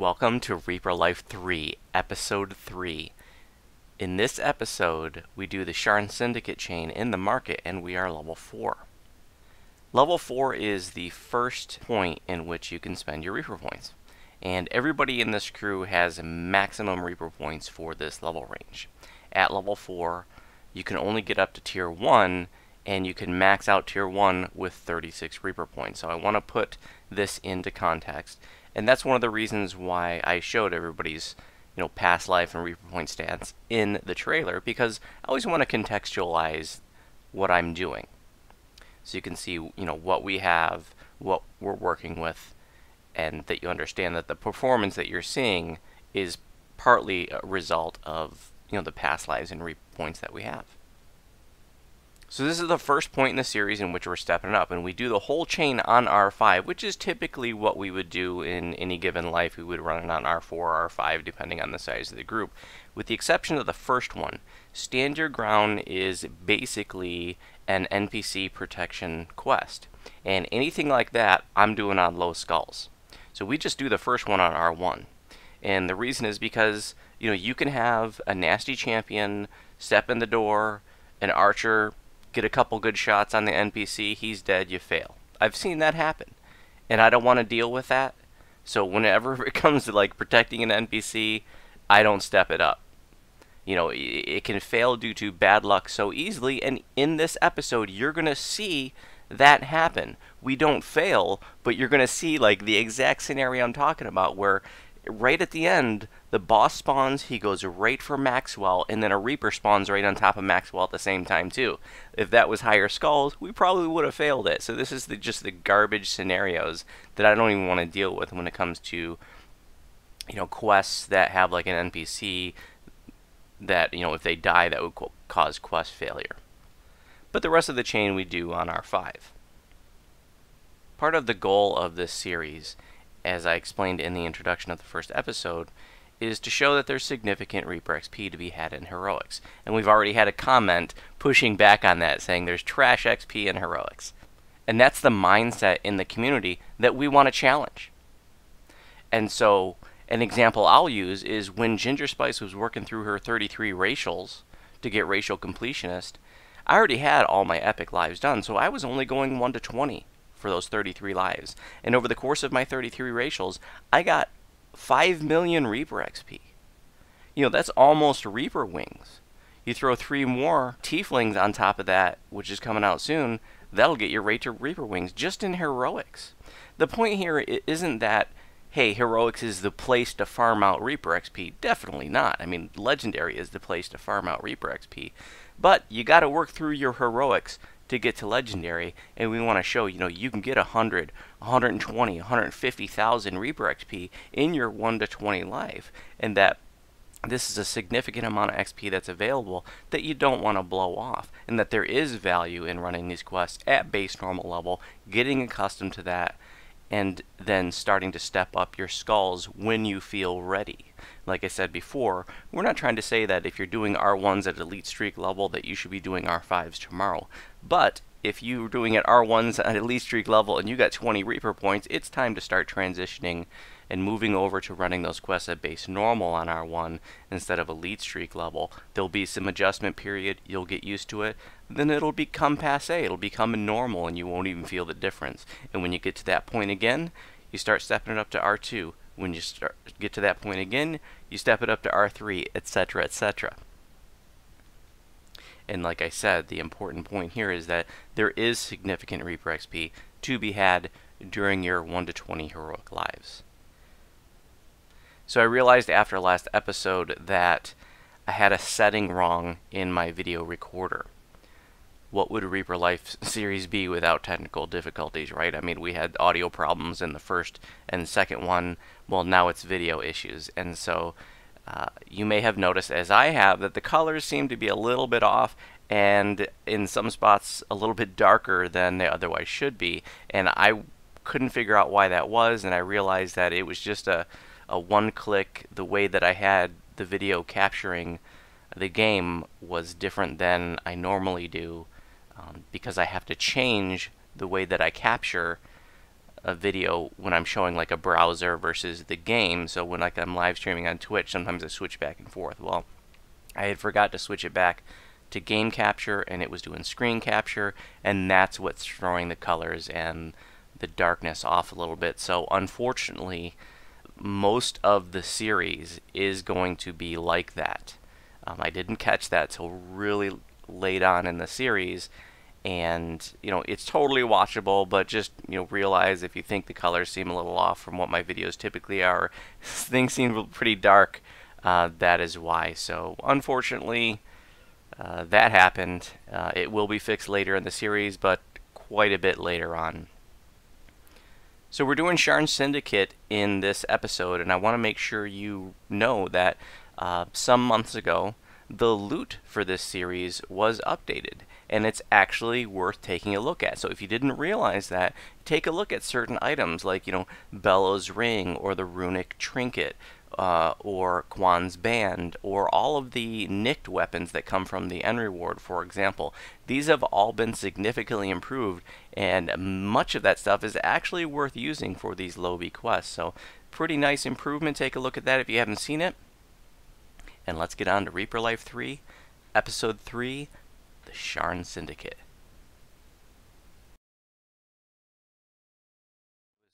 Welcome to Reaper Life 3, Episode 3. In this episode, we do the Sharn Syndicate chain in the market, and we are level 4. Level 4 is the first point in which you can spend your Reaper points. And everybody in this crew has maximum Reaper points for this level range. At level 4, you can only get up to Tier 1, and you can max out Tier 1 with 36 Reaper points. So I want to put this into context. And that's one of the reasons why I showed everybody's, past life and Reaper point stats in the trailer, because I always want to contextualize what I'm doing. So you can see, what we have, what we're working with, and that you understand that the performance that you're seeing is partly a result of, the past lives and Reaper points that we have. So this is the first point in the series in which we're stepping up, and we do the whole chain on R5, which is typically what we would do in any given life. We would run it on R4 or R5, depending on the size of the group. With the exception of the first one, Stand Your Ground is basically an NPC protection quest. And anything like that, I'm doing on low skulls. So we just do the first one on R1. And the reason is because, you can have a nasty champion step in the door, an archer get a couple good shots on the NPC, he's dead, you fail. I've seen that happen, and I don't want to deal with that. So whenever it comes to protecting an NPC, I don't step it up. It can fail due to bad luck so easily, and in this episode, you're going to see that happen. We don't fail, but you're going to see the exact scenario I'm talking about, where right at the end, the boss spawns, he goes right for Maxwell, and then a Reaper spawns right on top of Maxwell at the same time too. If that was higher skulls, we probably would have failed it. So this is just the garbage scenarios that I don't even want to deal with when it comes to, quests that have an NPC that, if they die, that would cause quest failure. But the rest of the chain we do on R5. Part of the goal of this series, as I explained in the introduction of the first episode, is to show that there's significant Reaper XP to be had in Heroics. And we've already had a comment pushing back on that, saying there's trash XP in Heroics. And that's the mindset in the community that we want to challenge. And so, an example I'll use is when Ginger Spice was working through her 33 racials to get racial completionist, I already had all my epic lives done, so I was only going 1 to 20 for those 33 lives. And over the course of my 33 racials, I got 5 million Reaper XP. That's almost Reaper wings. You throw 3 more Tieflings on top of that, which is coming out soon, that'll get your rate to Reaper wings just in Heroics. The point here isn't that, hey, Heroics is the place to farm out Reaper XP. Definitely not. I mean, Legendary is the place to farm out Reaper XP. But you got to work through your Heroics to get to Legendary, and we want to show, you can get 100, 120, 150,000 Reaper XP in your 1 to 20 life, and that this is a significant amount of XP that's available that you don't want to blow off, and that there is value in running these quests at base normal level, getting accustomed to that, and then starting to step up your skulls when you feel ready. Like I said before, we're not trying to say that if you're doing R1s at Elite Streak level that you should be doing R5s tomorrow. But if you're doing at R1s at Elite Streak level and you got 20 Reaper points, it's time to start transitioning and moving over to running those quests at base normal on R1 instead of Elite Streak level. There'll be some adjustment period, you'll get used to it, then it'll become passé, it'll become normal, and you won't even feel the difference. And when you get to that point again, you start stepping it up to R2. When you get to that point again, you step it up to R3, etc., etc. And like I said, the important point here is that there is significant Reaper XP to be had during your 1 to 20 Heroic lives. So I realized after last episode that I had a setting wrong in my video recorder. What would Reaper Life series be without technical difficulties, right? I mean, we had audio problems in the first and second one. Well, now it's video issues. And so you may have noticed, as I have, that the colors seem to be a little bit off, and in some spots a little bit darker than they otherwise should be. And I couldn't figure out why that was, and I realized that it was just a one-click. The way that I had the video capturing the game was different than I normally do, because I have to change the way that I capture a video when I'm showing like a browser versus the game. So when like I'm live streaming on Twitch, sometimes I switch back and forth. Well, I had forgot to switch it back to game capture, and it was doing screen capture, and that's what's throwing the colors and the darkness off a little bit. So unfortunately, most of the series is going to be like that. I didn't catch that till really late on in the series, and it's totally watchable, but just realize if you think the colors seem a little off from what my videos typically are, things seem pretty dark, that is why. So unfortunately, that happened. It will be fixed later in the series, but quite a bit later on. So we're doing Sharn Syndicate in this episode, and I want to make sure you know that some months ago, the loot for this series was updated, and it's actually worth taking a look at. So if you didn't realize that, take a look at certain items like, Bella's ring, or the runic trinket, or Quan's band, or all of the nicked weapons that come from the end reward, for example. These have all been significantly improved, and much of that stuff is actually worth using for these lobby quests. So pretty nice improvement. Take a look at that if you haven't seen it. And let's get on to Reaper Life 3, Episode 3, the Sharn Syndicate.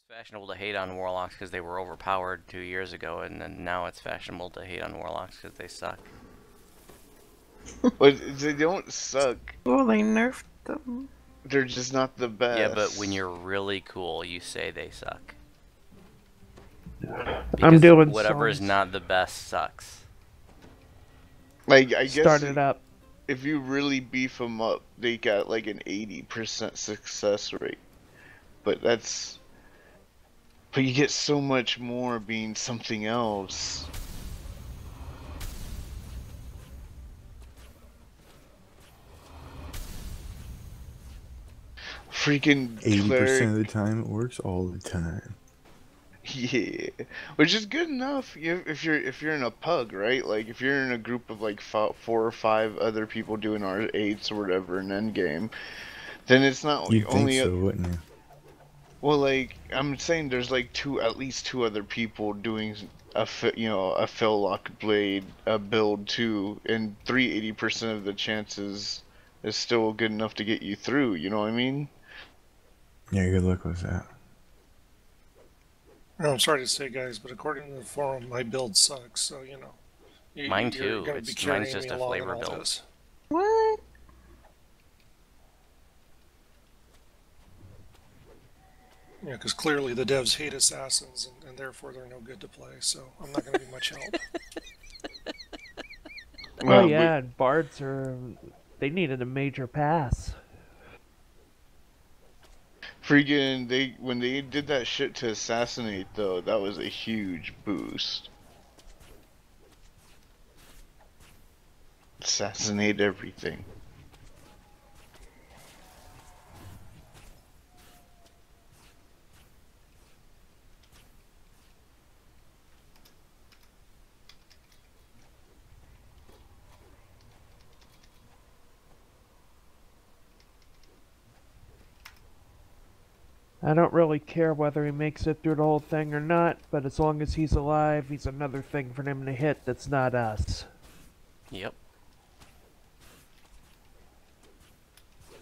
It's fashionable to hate on warlocks because they were overpowered 2 years ago, and then now it's fashionable to hate on warlocks because they suck. But they don't suck. Well, they nerfed them. They're just not the best. Yeah, but when you're really cool, you say they suck. I'm doing whatever songs. is not the best sucks. Like, I guess Start it up. if you really beef them up, they got like an 80% success rate. But you get so much more being something else. Freaking 80% of the time it works all the time. Yeah, which is good enough if you're in a pug, right? Like if you're in a group of like 4 or 5 other people doing R8s or whatever in endgame, then it's not You'd only think so, wouldn't you? well, like I'm saying, there's like at least 2 other people doing a Phillock blade build too, and 80% of the chances is still good enough to get you through. You know what I mean? Yeah, good luck with that. No, I'm sorry to say, guys, but according to the forum, my build sucks. So Mine too. Mine's just a flavor build. This. What? Yeah, because clearly the devs hate assassins, and therefore they're no good to play. So I'm not going to be much help. Well, yeah, and bards they needed a major pass. Freaking, when they did that shit to assassinate though, that was a huge boost. Assassinate everything. I don't really care whether he makes it through the whole thing or not, but as long as he's alive, he's another thing for them to hit that's not us. Yep.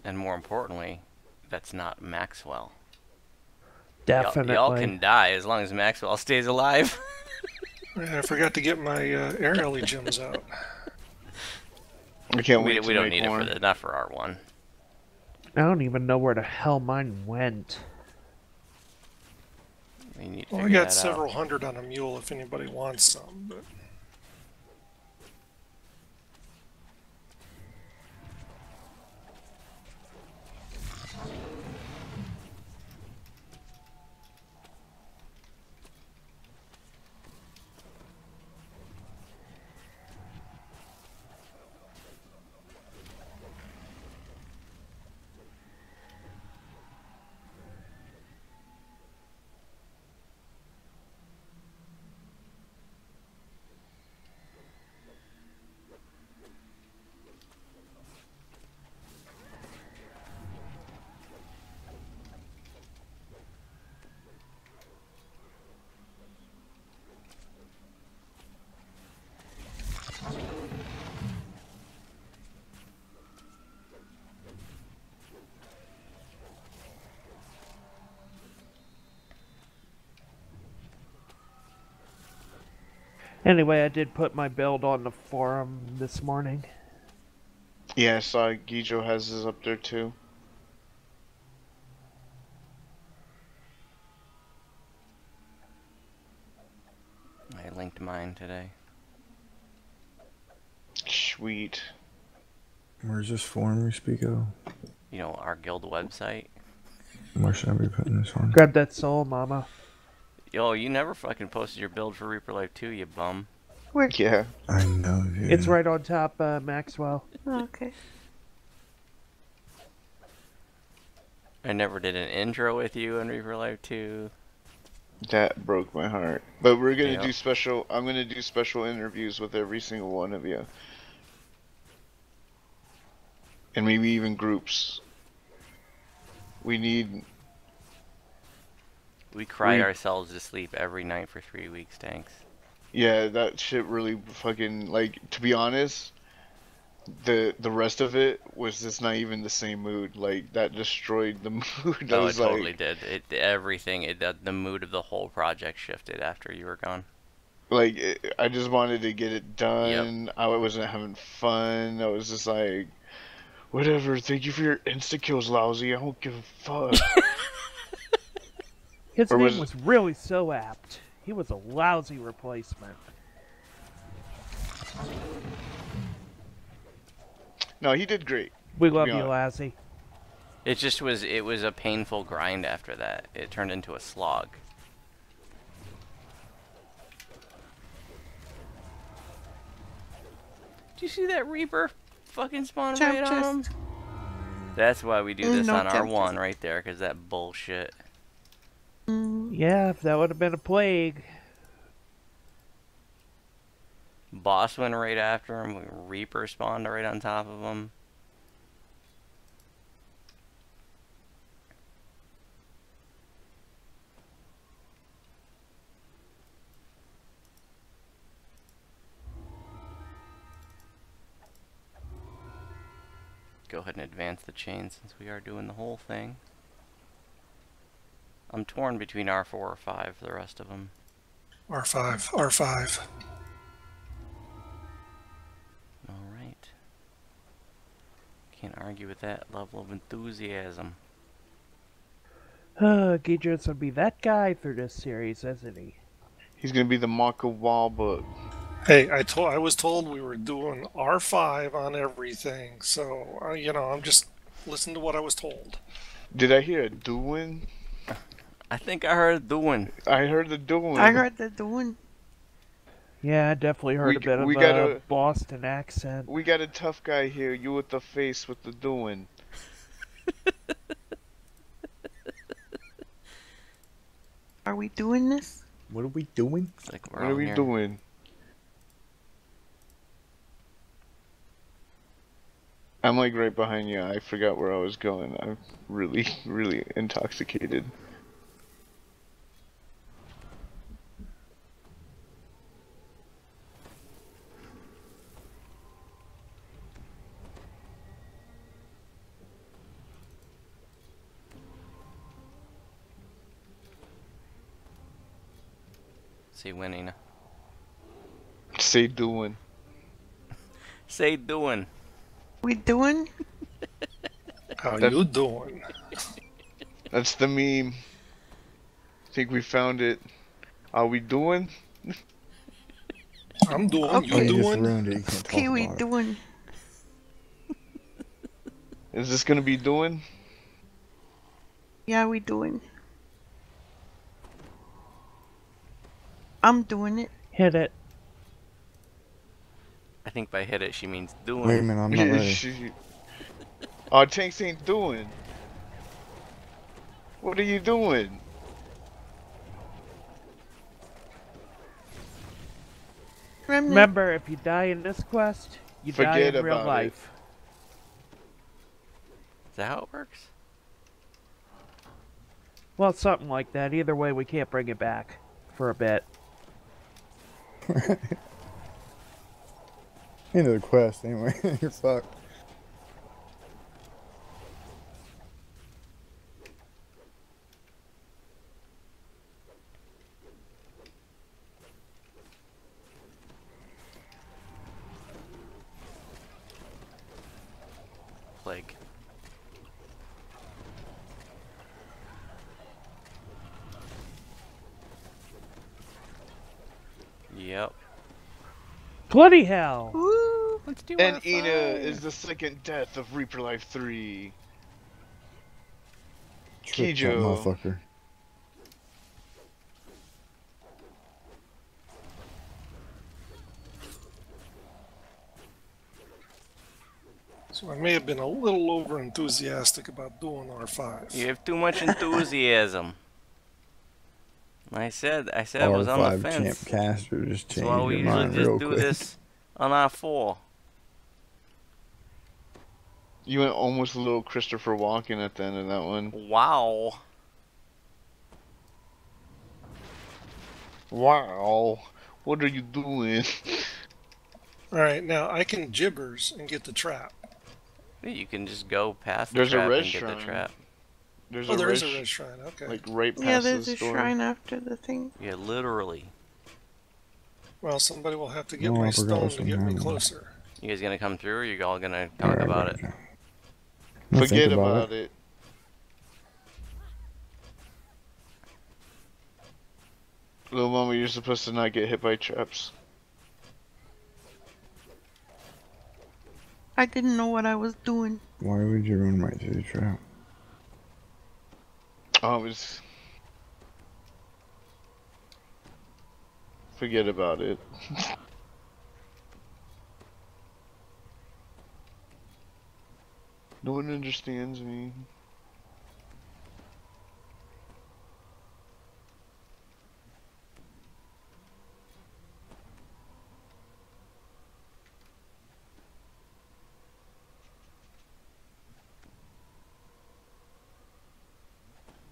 And more importantly, that's not Maxwell. Definitely. Y'all can die as long as Maxwell stays alive. I forgot to get my air alley gems out. I can't wait to we don't make need more. it for not for R1. I don't even know where the hell mine went. We need to Well, I figure got that several out. hundred on a mule if anybody wants some, but. Anyway, I did put my build on the forum this morning. Yeah, I saw Gijo has his up there too. I linked mine today. Sweet. Where's this form you speak of? You know, our guild website. Where should I be putting this on? Grab that soul, mama. Yo, you never fucking posted your build for Reaper Life 2, you bum. Where? Yeah. I know, dude. It's right on top, Maxwell. Oh, okay. I never did an intro with you in Reaper Life 2. That broke my heart. But we're gonna Yep. do special. I'm gonna do special interviews with every single one of you, and maybe even groups. We need. We cried ourselves to sleep every night for 3 weeks, Tanks. Yeah, that shit really fucking like. To be honest, the rest of it was just not even the same mood. Like that destroyed the mood. I Oh, it was totally like, did. The mood of the whole project shifted after you were gone. I just wanted to get it done. I wasn't having fun. I was just like, whatever. Thank you for your insta kills, lousy. I don't give a fuck. His Or name was- was really so apt. He was a lousy replacement. No, he did great. We To love be you, honest. Lassie. It was a painful grind after that. It turned into a slog. Did you see that Reaper fucking spawn Jump right on him? chest. That's why we do this No on jump R1 chest. right there, because that bullshit. Yeah, if that would have been a plague. Boss went right after him. Reaper spawned right on top of him. Go ahead and advance the chain since we are doing the whole thing. I'm torn between R4 or 5 for the rest of them. R5, R5. Alright. Can't argue with that level of enthusiasm. Gijo's gonna be that guy through this series, isn't he? He's gonna be the Maka Walbut. Hey, I was told we were doing R5 on everything, so you know, I'm just listening to what I was told. Did I hear a doing? I think I heard doing. I heard the doing. I heard the doing. Yeah, I definitely heard We- a bit of we a gotta- Boston accent. We got a tough guy here. You with the face with the doing. Are we doing this? What are we doing? It's like we're What are all we here. doing? I'm like right behind you. I forgot where I was going. I'm really, really intoxicated. Say winning. Say doing. Say doing. We doing? How That- you doing? That's the meme. Think we found it. Are we doing? I'm doing. Okay. You Oh, you just doing? ruined it. You can't talk Okay, we about it. doing. Is this gonna be doing? Yeah, we doing. I'm doing it. Hit it. I think by hit it she means doing. Wait a minute, I'm not ready. Oh, Tanks ain't doing. What are you doing? Remnant. Remember, if you die in this quest, you die Forget in real about it. life. Is that how it works? Well, something like that. Either way, we can't bring it back for a bit. End of the quest, anyway. You're fucked. like. Yep. Bloody hell! Woo! Let's do And R5. Ina is the second death of Reaper Life 3. Trick that Kijo. motherfucker. So I may have been a little over enthusiastic about doing R5. You have too much enthusiasm. I said I was on the R5 fence. champ caster just That's why changed we your usually mind just real do quick. this on R4. You went almost a little Christopher Walken at the end of that one. Wow. Wow. What are you doing? Alright, now I can gibbers and get the trap. You can just go past the There's a trap and restaurant. get the trap. There's Oh, a there is a res- red shrine, okay. like right Yeah, past there's the a store. shrine after the thing. Yeah, literally. Well, somebody will have to get No, my I forgot stone what's to in get me that one. closer. You guys gonna come through, or you all gonna talk about it? Forget about it. Little mama, you're supposed to not get hit by traps. I didn't know what I was doing. Why would you run right through the trap? Oh, it's... Forget about it. No one understands me.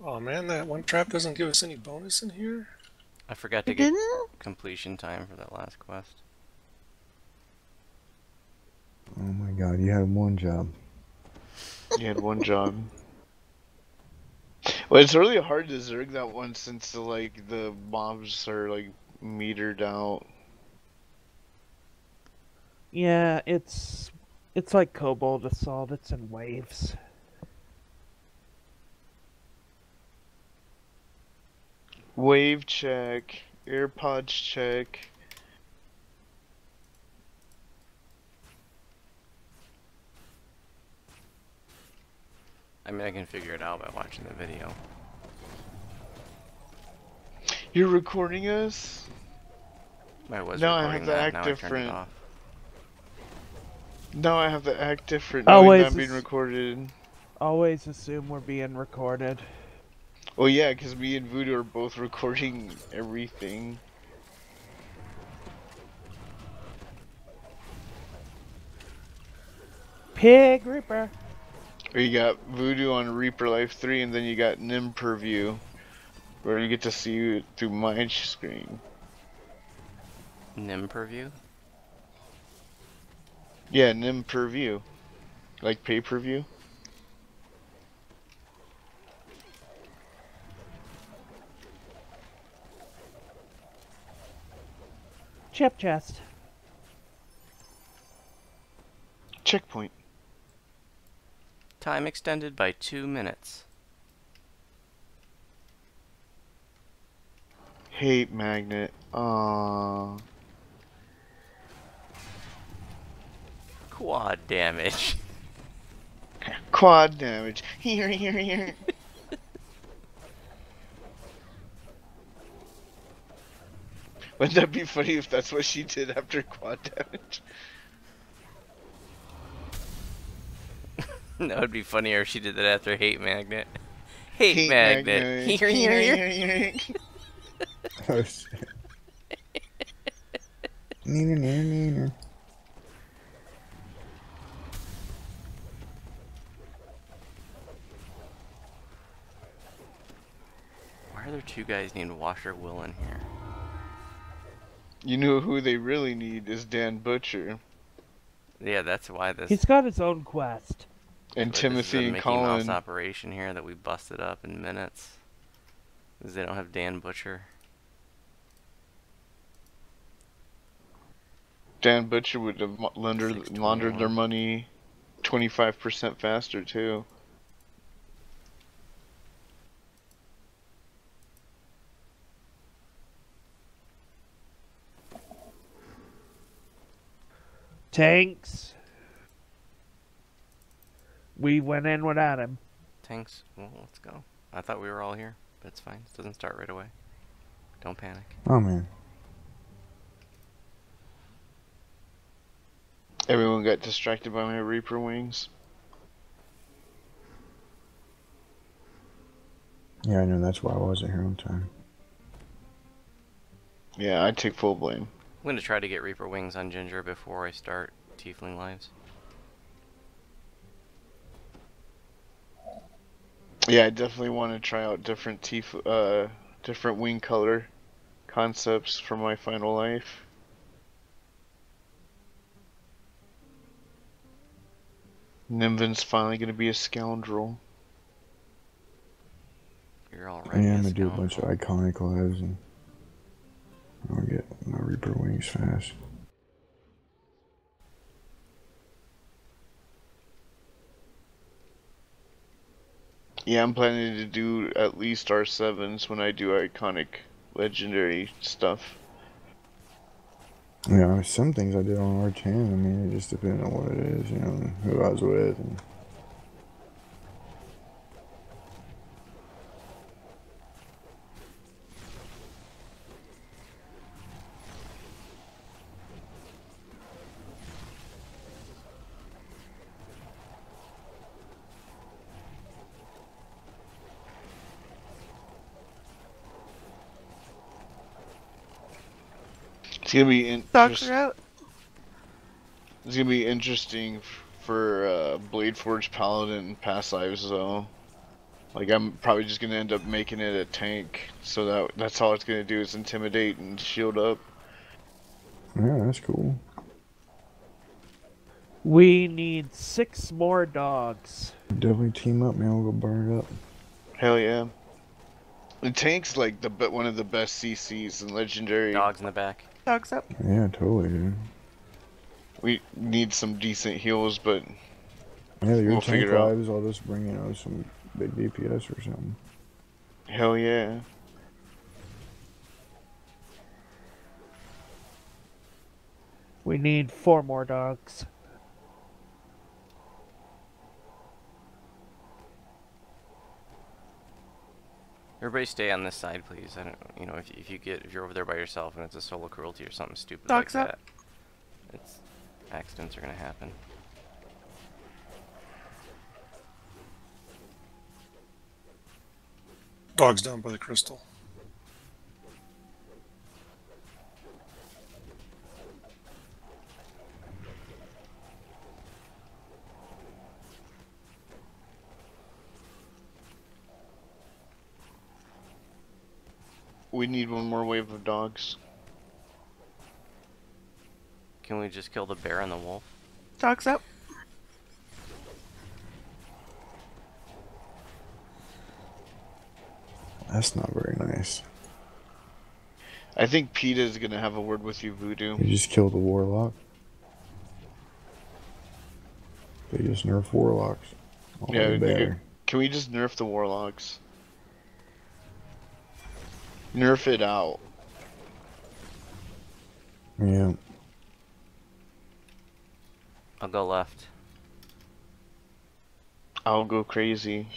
Oh man, that one trap doesn't give us any bonus in here? I forgot to It get didn't? completion time for that last quest. Oh my god, you had one job. You had one job. Well, it's really hard to zerg that one since the mobs are like metered out. Yeah, it's like Cobalt Assault. It's in waves. Wave check, AirPods check. I mean, I can figure it out by watching the video. You're recording us? I was No, I recording have to that, act now I turned different. it off. No, I have to act different. Always Knowing that I'm being is- recorded. Always assume we're being recorded. Well, yeah, because me and Voodoo are both recording everything. Pig Reaper. Or you got Voodoo on Reaper Life 3, and then you got Nim Purview, where you get to see you through my screen. Nim purview? Yeah, Nim Purview. Like pay-per-view. Chip chest. Checkpoint. Time extended by 2 minutes. Hate magnet. Aww. Quad damage. Quad damage. Here, here, here. Wouldn't that be funny if that's what she did after quad damage? That would be funnier if she did that after hate magnet. Hate magnet. Here, here, here. Oh shit. Neener, neener, neener. Why are there two guys named Washer Will in here? You know who they really need is Dan Butcher Yeah, that's why this. He's got his own quest. and this is Timothy a and Mickey Mouse Colin. operation here that we busted up in minutes. Because they don't have Dan Butcher. Dan Butcher would have laundered their 621. money 25% faster too. Tanks. We went in without him. Tanks. Well, let's go. I thought we were all here, but it's fine. It doesn't start right away. Don't panic. Oh man. Everyone got distracted by my Reaper wings. Yeah, I know. That's why I wasn't here on time. Yeah, I take full blame. I'm going to try to get Reaper wings on Ginger before I start Tiefling Lives. Yeah, I definitely want to try out different different wing color concepts for my final life. Nimbin's finally gonna be a scoundrel. You're I already am gonna do a bunch of scoundrel. iconic lives and I'll get my Reaper wings fast. Yeah, I'm planning to do at least R7s when I do iconic legendary stuff. Yeah, some things I did on R10. I mean, it just depends on what it is, you know, who I was with. And It's gonna be Dogs are out. It's gonna be interesting for Blade Forge Paladin past lives though. Like I'm probably just gonna end up making it a tank, so that's all it's gonna do is intimidate and shield up. yeah, that's cool. We need 6 more dogs. Definitely team up, man. We'll go burn it up. Hell yeah. The tank's like one of the best CCs in legendary. Dogs in the back. Dogs up. Yeah, totally, dude. We need some decent heals, but Yeah, your we'll tank figure it out. lives, I'll just bring, you know, some big DPS or something. Hell yeah. We need 4 more dogs. Everybody stay on this side, please. I don't, you know, if you're over there by yourself and it's a solo cruelty or something stupid Dogs like up. that, accidents are gonna happen. Dog's down by the crystal. We need one more wave of dogs. Can we just kill the bear and the wolf? Dogs up. That's not very nice. I think PETA's gonna have a word with you, Voodoo. You just killed the warlock. They just nerf warlocks. All Yeah, the better. can we just nerf the warlocks? Nerf it out. Yeah. I'll go left. I'll go crazy.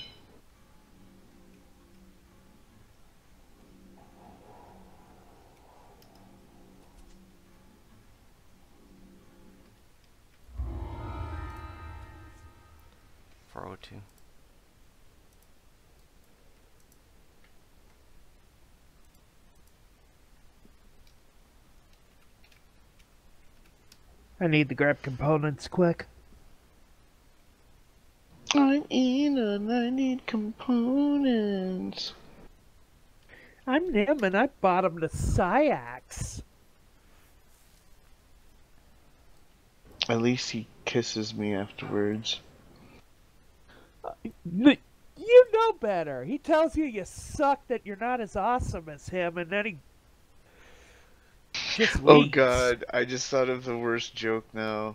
.402. I need to grab components quick. I'm in and I need components. I'm Nim and I bought him the Syax. At least he kisses me afterwards. You know better. He tells you suck, that you're not as awesome as him, and then he just Oh leaves. god, I just thought of the worst joke now.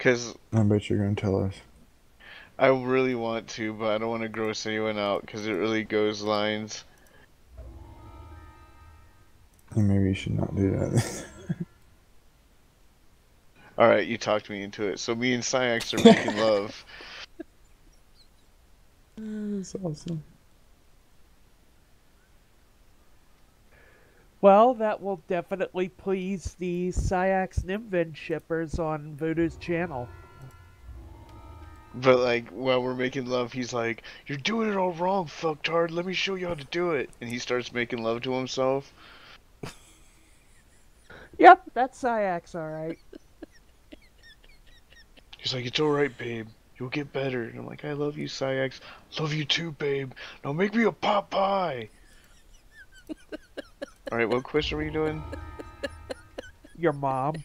Because I bet you're gonna tell us. I really want to, but I don't want to gross anyone out because it really goes lines. And maybe you should not do that. Alright, you talked me into it. So me and Syax are making love. That's awesome. Well, that will definitely please the Syax Nimvin shippers on Voodoo's channel. But like, while we're making love, he's like, "You're doing it all wrong, fucktard. Let me show you how to do it." And he starts making love to himself. Yep, that's Syax, alright. He's like, "It's alright, babe. You'll get better." And I'm like, "I love you, Syax. Love you too, babe. Now make me a pot pie." Alright, what quest are we doing? Your mom.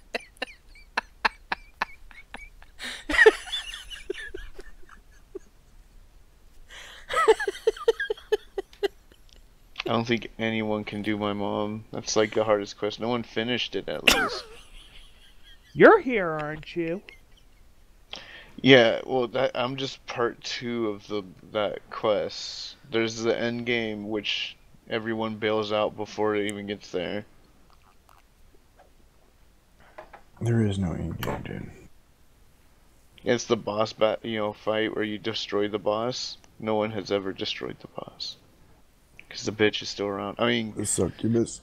I don't think anyone can do my mom. That's like the hardest quest. No one finished it, at least. You're here, aren't you? Yeah, well, I'm just part 2 of that quest. There's the end game, which everyone bails out before it even gets there. There is no end game, dude. It's the boss fight where you destroy the boss. No one has ever destroyed the boss. Because the bitch is still around. I mean, The succubus.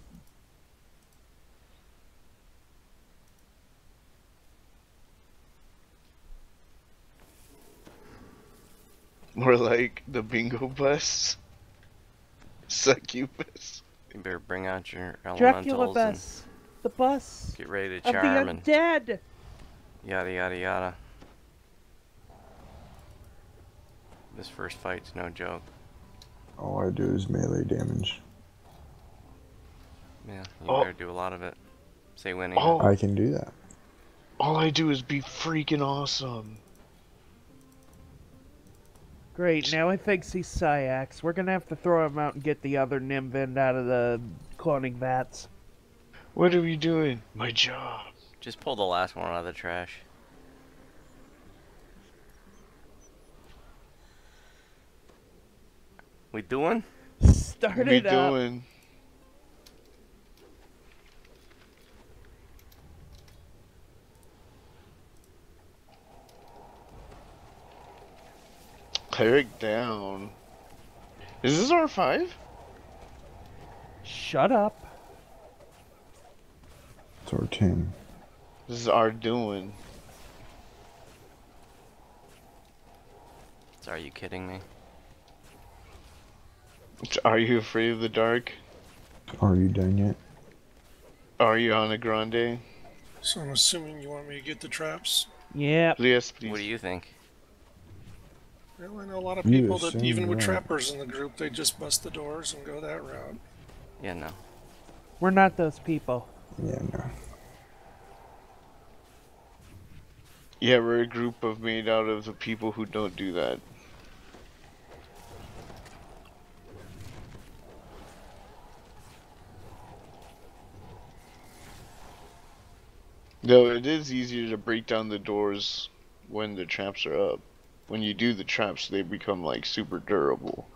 more like the bingo bus. Succubus. You better bring out your Dracula elementals and bus. The bus get ready to of the charm and undead. yada yada yada. This first fight's no joke. All I do is melee damage. Yeah, you Oh. better do a lot of it. Say winning. Oh, I can do that. all I do is be freaking awesome. Great, now he thinks he's Syax. We're gonna have to throw him out and get the other Nimvin out of the cloning vats. What are we doing? My job. Just pull the last one out of the trash. We doing? Start What are we it up. doing? Cleric down. Is this R5? Shut up. It's our 10. This is our doing. So are you kidding me? Are you afraid of the dark? Are you done yet? Are you on a grande? So I'm assuming you want me to get the traps? Yep. Yes, please. What do you think? Well, I know a lot of You people that assume even with that. trappers in the group, they just bust the doors and go that route. Yeah, no. We're not those people. Yeah, no. Yeah, we're a group of made out of the people who don't do that. Though it is easier to break down the doors when the traps are up. When you do the traps, they become like super durable.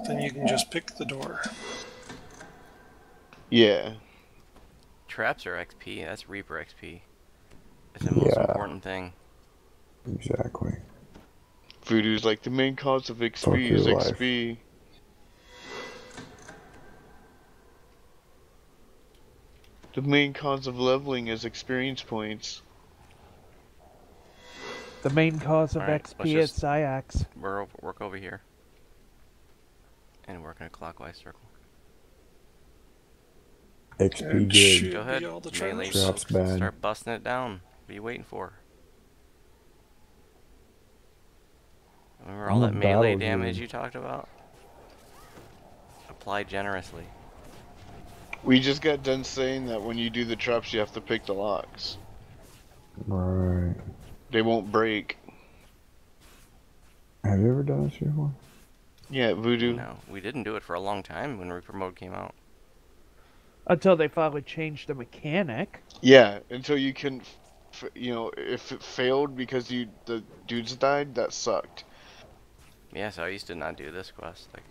Then you can just pick the door. Yeah. Traps are XP. That's Reaper XP. It's the most Yeah. important thing. Exactly. Voodoo's like the main cause of Fuck XP your is life. XP. The main cause of leveling is experience points. The main cause of Alright, XP let's is Syax. Work over here. And work in a clockwise circle. XP And good. shoot Go ahead. all the Melee traps. Traps bad. Start busting it down. What are you waiting for? Remember all I'm a that melee battle damage dude. you talked about? Apply generously. We just got done saying that when you do the traps, you have to pick the locks. Right. They won't break. Have you ever done this before? Yeah, Voodoo. No, we didn't do it for a long time when Reaper mode came out. Until they finally changed the mechanic. Yeah, until you can, if it failed because the dudes died, that sucked. Yeah, so I used to not do this quest. Like,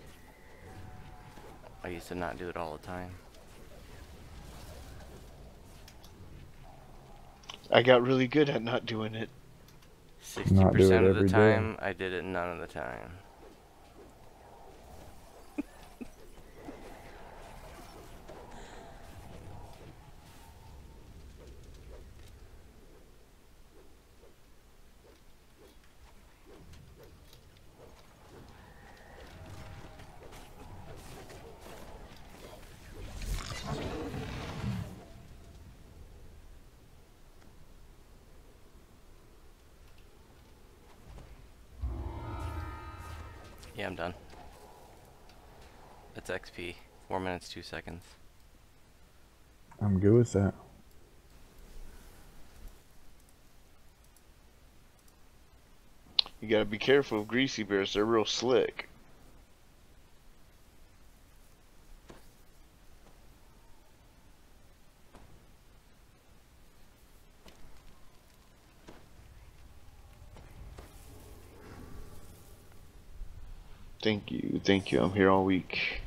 I used to not do it all the time. I got really good at not doing it. Not do it 60% of the every day. time, I did it none of the time. Yeah, I'm done. That's XP. 4 minutes, 2 seconds. I'm good with that. You gotta be careful of greasy bears, they're real slick. Thank you, I'm here all week.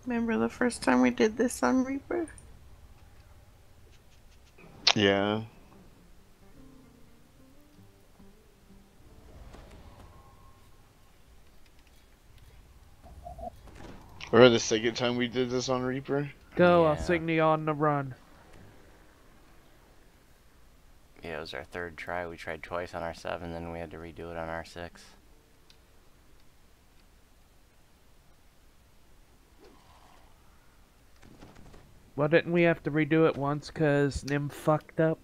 Remember the first time we did this on Reaper? Yeah. Or the second time we did this on Reaper? Go, Yeah. I'll sing the on the run. Yeah, it was our third try. We tried twice on R7, then we had to redo it on R6. Well, didn't we have to redo it once because Nim fucked up?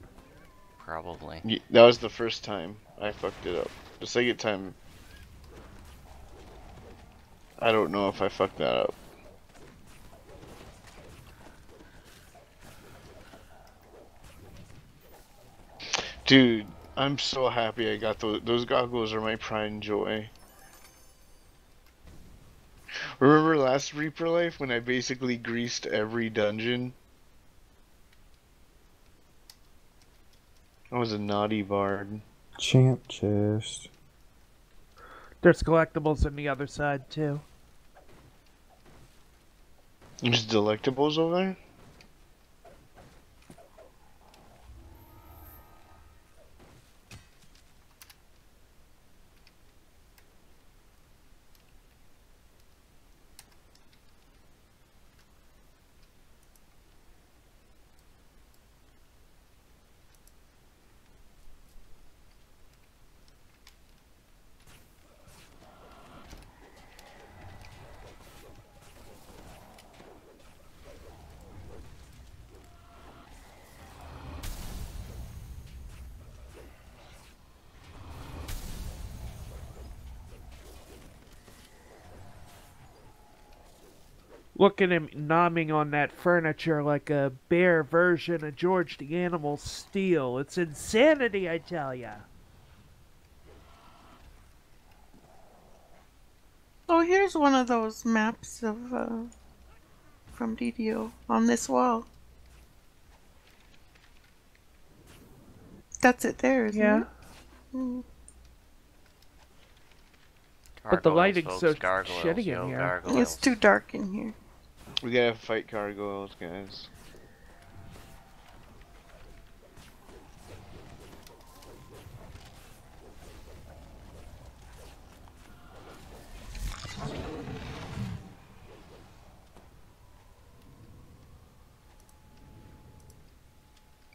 Probably. Yeah, that was the first time I fucked it up. The second time, I don't know if I fucked that up. Dude, I'm so happy I got those goggles are my pride and joy. Remember last Reaper Life when I basically greased every dungeon? I was a naughty bard. Champ chest. There's collectibles on the other side, too. There's delectables over there? Look at him nomming on that furniture like a bear version of George the Animal Steel. It's insanity, I tell ya. Oh, here's one of those maps of from DDO on this wall. That's it there, isn't Yeah. it? Mm. But the Gargoyles, lighting's folks, so gargoyles, shitty in yo, here. gargoyles. It's too dark in here. We gotta fight gargoyles, guys.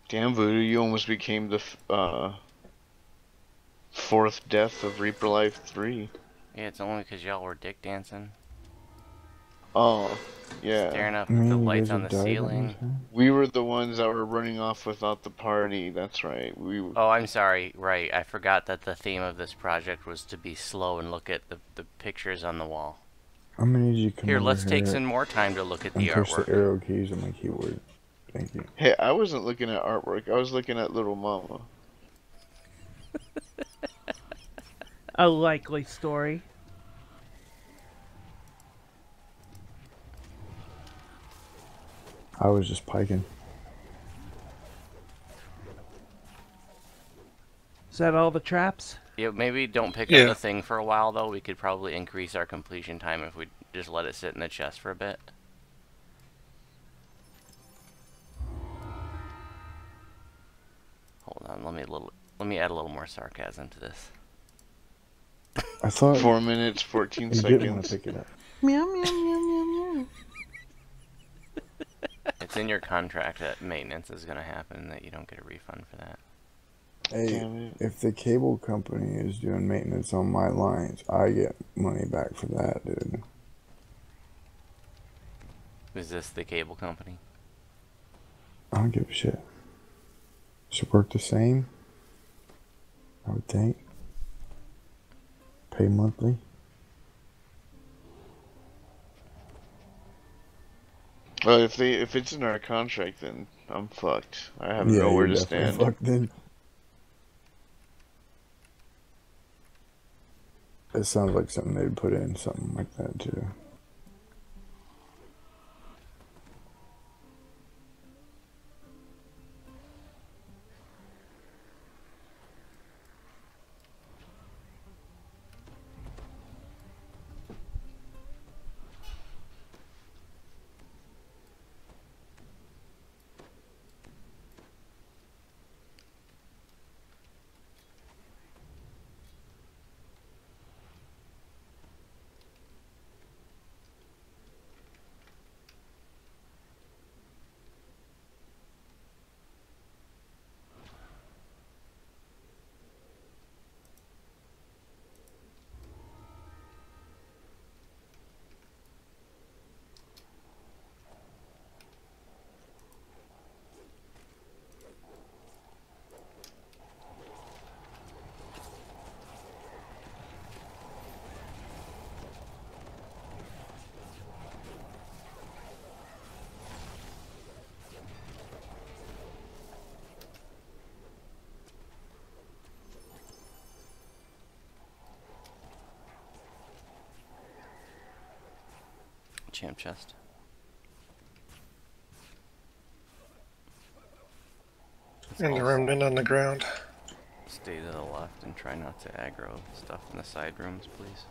Damn, Voodoo, you almost became the fourth death of Reaper Life 3. Yeah, it's only because y'all were dick dancing. Oh, yeah. Staring up I at mean, the you lights guys on have the died that ceiling. many times? We were the ones that were running off without the party, that's right. Oh, I'm sorry. Right, I forgot that the theme of this project was to be slow and look at the pictures on the wall. I'm gonna need you to come Here, over let's take here some more time to look at and the push the artwork. arrow keys on my keyboard. Thank you. Hey, I wasn't looking at artwork. I was looking at Little Mama. A likely story. I was just piking. Is that all the traps? Yeah, maybe don't pick up Yeah. the thing for a while, though. We could probably increase our completion time if we just let it sit in the chest for a bit. Hold on, let me add a little more sarcasm to this. I thought 4 minutes, 14 you didn't want to seconds. pick it up. Meow, meow, meow, meow, meow. It's in your contract that maintenance is going to happen, that you don't get a refund for that. Hey, Damn it. if the cable company is doing maintenance on my lines, I get money back for that, dude. Is this the cable company? I don't give a shit. Should work the same, I would think. Pay monthly. Well, if it's in our contract, then I'm fucked. I have Yeah, nowhere you're to definitely stand. fucked then. It sounds like something they'd put in, something like that too. Champ chest. And the remnant on the ground. Stay to the left and try not to aggro stuff in the side rooms, please.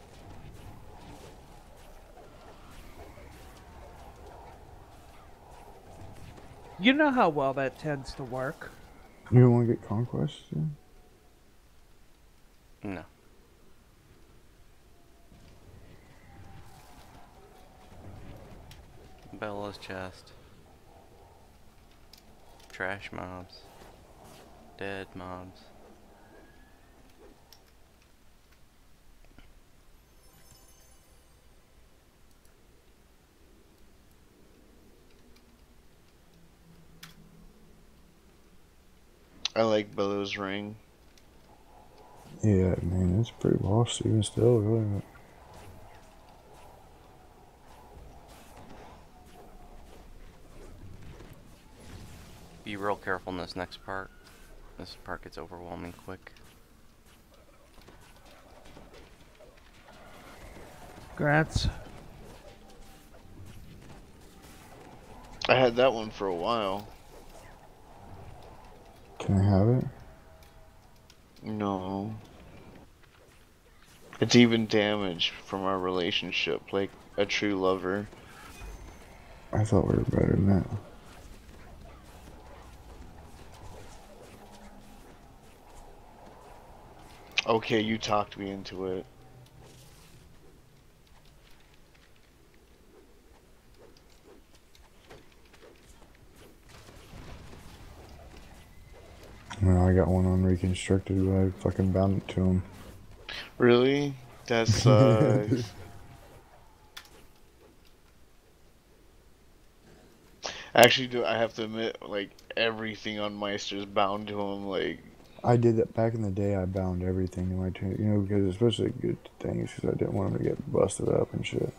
You know how well that tends to work. You don't want to get conquest? Yeah? No. Bella's chest. Trash mobs. Dead mobs. I like Bellow's ring. Yeah, man, it's pretty boss even still, really. Be real careful in this next part. This part gets overwhelming quick. Grats. I had that one for a while. Can I have it? No. It's even damage from our relationship, like a true lover. I thought we were better than that. Okay, you talked me into it. Well, I got one on reconstructed, but I fucking bound it to him. Really? That sucks. Actually, do I have to admit, like, everything on Meister's bound to him, like... I did that back in the day. I bound everything to my turn, you know, because especially good things, because I didn't want them to get busted up and shit.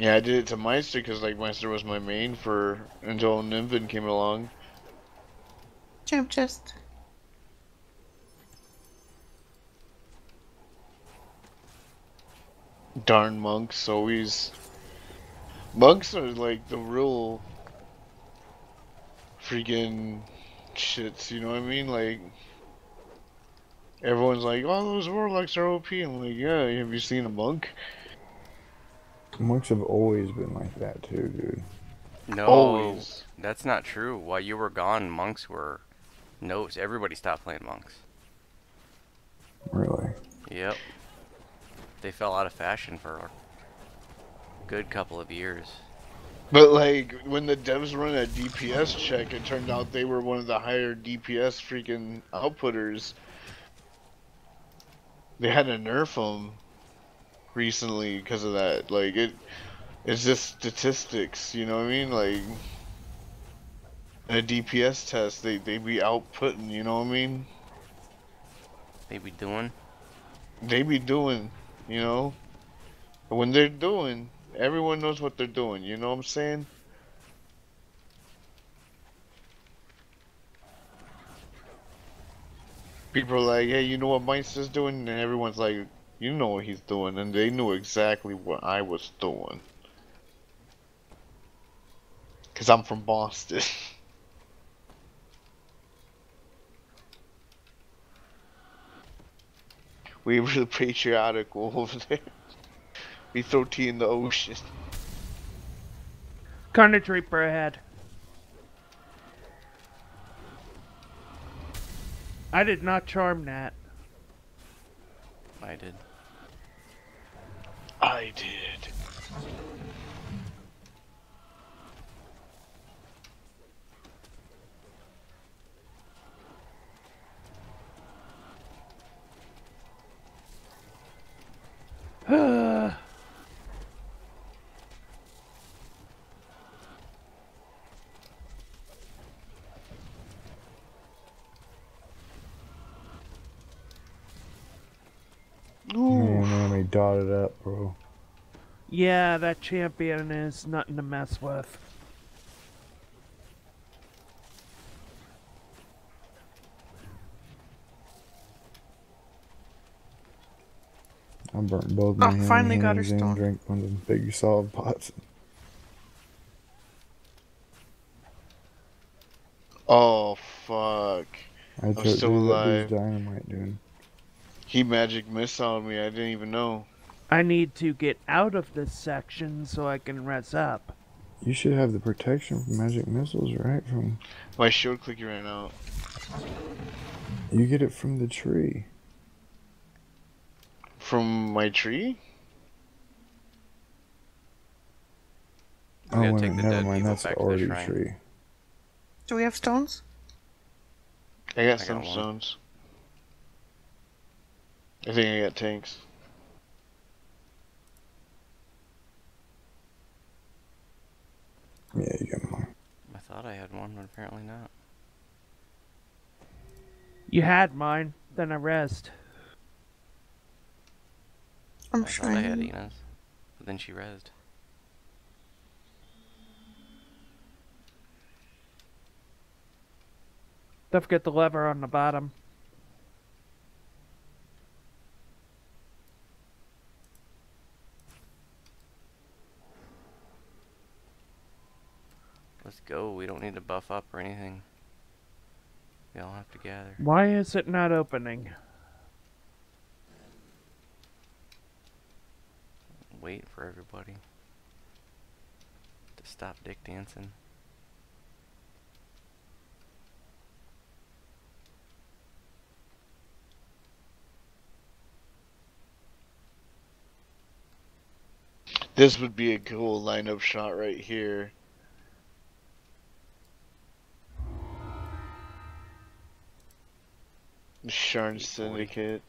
Yeah, I did it to Meister because like Meister was my main for until Nimvin came along. Champ chest. Darn monks always. Monks are like the real freaking shits, you know what I mean? Like, everyone's like, oh, those warlocks are OP. I'm like, yeah, have you seen a monk? Monks have always been like that too, dude. No, Always. that's not true. While you were gone, monks were... No, everybody stopped playing monks. Really. Yep. They fell out of fashion for a good couple of years. But like, when the devs run a DPS check, it turned out they were one of the higher DPS freaking outputters. They had to nerf them recently because of that. Like, it's just statistics, you know what I mean? Like, in a DPS test, they be outputting, you know what I mean? They be doing... They be doing, you know? When they're doing, everyone knows what they're doing, you know what I'm saying? People are like, hey, you know what Meister's doing? And everyone's like, you know what he's doing. And they knew exactly what I was doing. Because I'm from Boston. We really patriotic over there. We throw tea in the ocean. Carnage Reaper ahead. I did not charm that. I did. I did. Man, enemy dotted up, bro. Yeah, that champion is nothing to mess with. I burnt both my Finally got her hands and stone. drank one of them big solid pots. Oh, fuck. I I'm took still dude, that dude's alive. dynamite, dude. He magic missile me. I didn't even know. I need to get out of this section so I can res up. You should have the protection from magic missiles, right? From My shield clicky ran out. you get it from the tree. From my tree? We Oh, gotta wait, take the never dead mind. people That's back to the already shrine. tree. Do we have stones? I got I some got one. stones. I think I got tanks. Yeah, you got mine. I thought I had one, but apparently not. You had mine, then I rest. I'm I thought I had trying. Ina's, but then she rezzed. Don't forget the lever on the bottom. Let's go. We don't need to buff up or anything. We all have to gather. Why is it not opening? Wait for everybody to stop dick dancing. This would be a cool lineup shot right here. The Sharn Syndicate.